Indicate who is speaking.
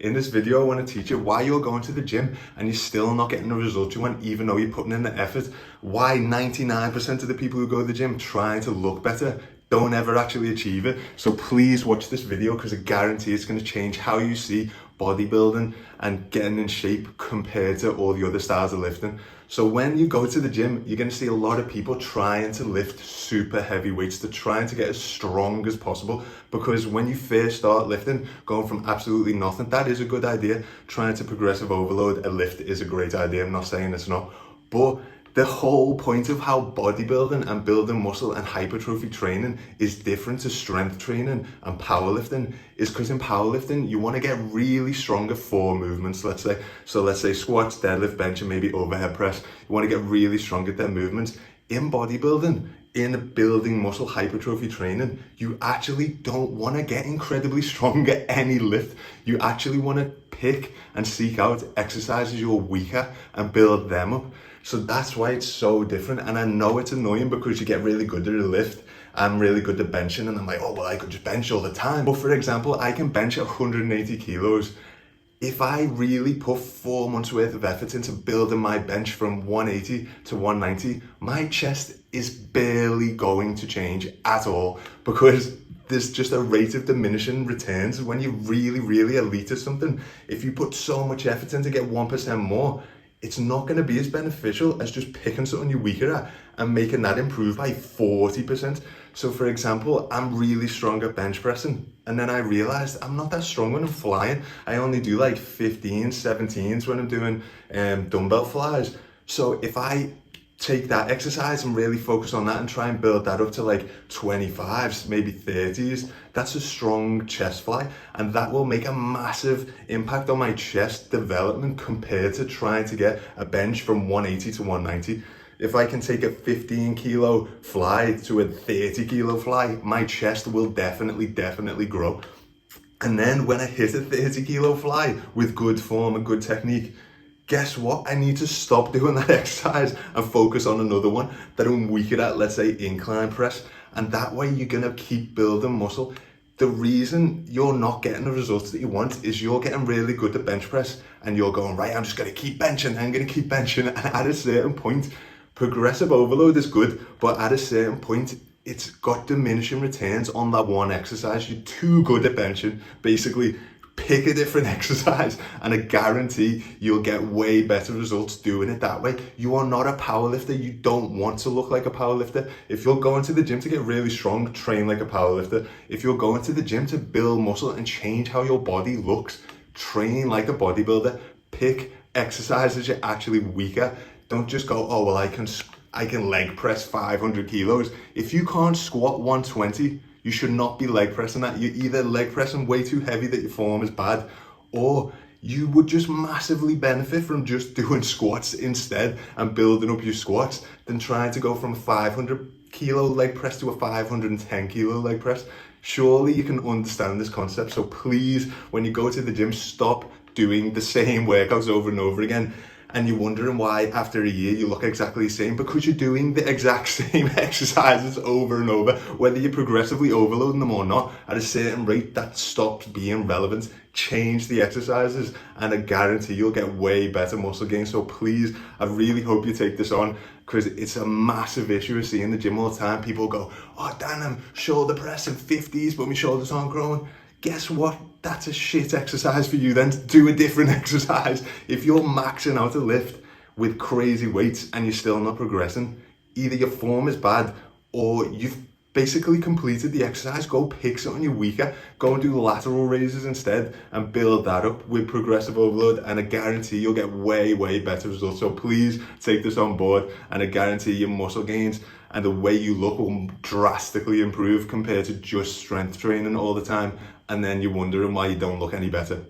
Speaker 1: In this video, I want to teach you why you're going to the gym and you're still not getting the results you want, even though you're putting in the effort. Why 99% of the people who go to the gym trying to look better don't ever actually achieve it. So please watch this video because I guarantee it's going to change how you see bodybuilding and getting in shape compared to all the other styles of lifting. So when you go to the gym, you're going to see a lot of people trying to lift super heavy weights. They're trying to get as strong as possible, because when you first start lifting, going from absolutely nothing, that is a good idea. Trying to progressive overload a lift is a great idea. I'm not saying it's not, but the whole point of how bodybuilding and building muscle and hypertrophy training is different to strength training and powerlifting is because in powerlifting, you want to get really strong at 4 movements, let's say. So let's say squats, deadlift, bench, and maybe overhead press. You want to get really strong at their movements. In bodybuilding, in building muscle hypertrophy training, you actually don't want to get incredibly strong at any lift. You actually want to pick and seek out exercises you're weak at and build them up. So that's why it's so different. And I know it's annoying because you get really good at a lift. I'm really good at benching and I'm like, oh, well, I could just bench all the time. But for example, I can bench 180 kilos. If I really put 4 months worth of effort into building my bench from 180 to 190, my chest is barely going to change at all, because there's just a rate of diminishing returns. When you're really, really elite at something, if you put so much effort in to get 1% more, it's not going to be as beneficial as just picking something you're weaker at and making that improve by 40%. So for example, I'm really strong at bench pressing, and then I realized I'm not that strong when I'm flying. I only do like 15s, 17s when I'm doing dumbbell flies. So if I take that exercise and really focus on that and try and build that up to like 25s, maybe 30s, that's a strong chest fly, and that will make a massive impact on my chest development compared to trying to get a bench from 180 to 190. If I can take a 15 kilo fly to a 30 kilo fly, my chest will definitely grow. And then when I hit a 30 kilo fly with good form and good technique, guess what? I need to stop doing that exercise and focus on another one that I'm weaker at, let's say incline press. And that way you're gonna keep building muscle. The reason you're not getting the results that you want is you're getting really good at bench press and you're going, right, I'm just gonna keep benching, I'm gonna keep benching. And at a certain point, progressive overload is good, but at a certain point, it's got diminishing returns on that one exercise. You're too good at benching. Basically, pick a different exercise and I guarantee you'll get way better results doing it that way. You are not a powerlifter. You don't want to look like a powerlifter. If you're going to the gym to get really strong, train like a powerlifter. If you're going to the gym to build muscle and change how your body looks, train like a bodybuilder. Pick exercises you're actually weak at. Don't just go, oh, well, I can leg press 500 kilos. If you can't squat 120, you should not be leg pressing that. You're either leg pressing way too heavy that your form is bad, or you would just massively benefit from just doing squats instead and building up your squats than trying to go from a 500 kilo leg press to a 510 kilo leg press. Surely you can understand this concept. So please, when you go to the gym, stop doing the same workouts over and over again. And you're wondering why after a year you look exactly the same, because you're doing the exact same exercises over and over. Whether you're progressively overloading them or not, at a certain rate that stops being relevant. Change the exercises and I guarantee you'll get way better muscle gain. So please, I really hope you take this on, because it's a massive issue I see in the gym all the time. People go, oh Dan, I'm shoulder pressing 50s but my shoulders aren't growing. Guess what? That's a shit exercise for you then. Do a different exercise. If you're maxing out a lift with crazy weights and you're still not progressing, either your form is bad or you've basically completed the exercise. Go pick something you're weaker. Go and do lateral raises instead and build that up with progressive overload, and I guarantee you'll get way better results. So please take this on board, and I guarantee your muscle gains and the way you look will drastically improve compared to just strength training all the time, and then you're wondering why you don't look any better.